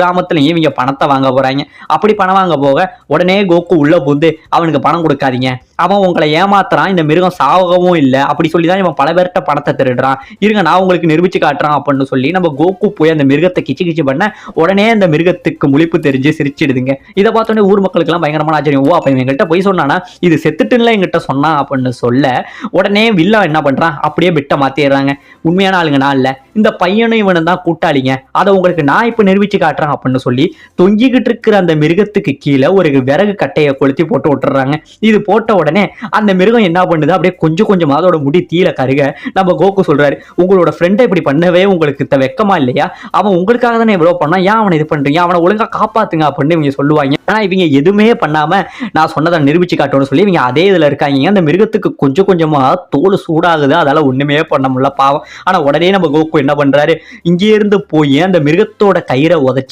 கிராமத்துலயும் இவங்க பணத்தை வாங்க போறாங்க. அப்படி பணம் வாங்க போக உடனே கோகு உள்ள புகுந்து அவனுக்கு பணம் கொடுக்காதீங்க, அவன் உங்களை ஏமாத்துறான், இந்த மிருகம் சாகவும் இல்லை அப்படி சொல்லிதான் இவன் பல பேர்கிட்ட பணத்தை திருடுறான், இருங்க நான் உங்களுக்கு நிரூபிச்சு காட்டுறான் அப்படின்னு சொல்லி நம்ம கோகு போய் அந்த மிருகத்தை கிச்சு கிச்சு பண்ண உடனே அந்த மிருகத்துக்கு முழிப்பு தெரிஞ்சு சிரிச்சிடுதுங்க. இதை பார்த்தோன்னே ஊர் மக்களுக்கு எல்லாம் பயங்கரமான ஆச்சரியம். ஓ அப்ப எங்ககிட்ட போய் சொன்னானா, இது செத்துட்டுல எங்கிட்ட சொன்னான் அப்படின்னு சொல்ல உடனே வில்லா என்ன பண்றான், அப்படியே பிட்ட மாத்திடுறாங்க. உண்மையான ஆளுங்க நான் இல்ல, இந்த பையனும் இவனும் தான் கூட்டாளிங்க, அதை உங்களுக்கு நான் இப்ப நிரூபிச்சு காட்டுறேன் அப்படின்னு சொல்லி தொங்கிக்கிட்டு இருக்கிற அந்த மிருகத்துக்கு கீழே ஒரு விறகு கட்டையை கொளுத்தி போட்டு விட்டுறாங்க. இது போட்ட உடனே அந்த மிருகம் என்ன பண்ணுது, அப்படியே கொஞ்சம் கொஞ்சம் அதோட முடி தீல கருக நம்ம கோகு சொல்றாரு, உங்களோட ஃப்ரெண்டை இப்படி பண்ணவே உங்களுக்கு வெக்கமா இல்லையா, அவன் உங்களுக்காக தானே எவ்வளவு பண்ணா, ஏன் அவனை இது பண்றீங்க, அவனை ஒழுங்கா காப்பாத்துங்க அப்படின்னு இவங்க சொல்லுவாங்க. ஆனா இவங்க எதுவுமே பண்ணாம நான் சொன்னதை நிரூபிச்சு காட்டணும்னு சொல்லி இவங்க அதே இதுல இருக்காங்க. அந்த மிருகத்துக்கு கொஞ்சம் கொஞ்சமா தோல் சூடாகுது, அதால ஒண்ணுமே பண்ண முடியல பாவம். ஆனா உடனே நம்ம கோகு என்ன பண்றாரு, இங்கே இருந்து போய் அந்த மிருகத்தோட கயிறை உதைச்சு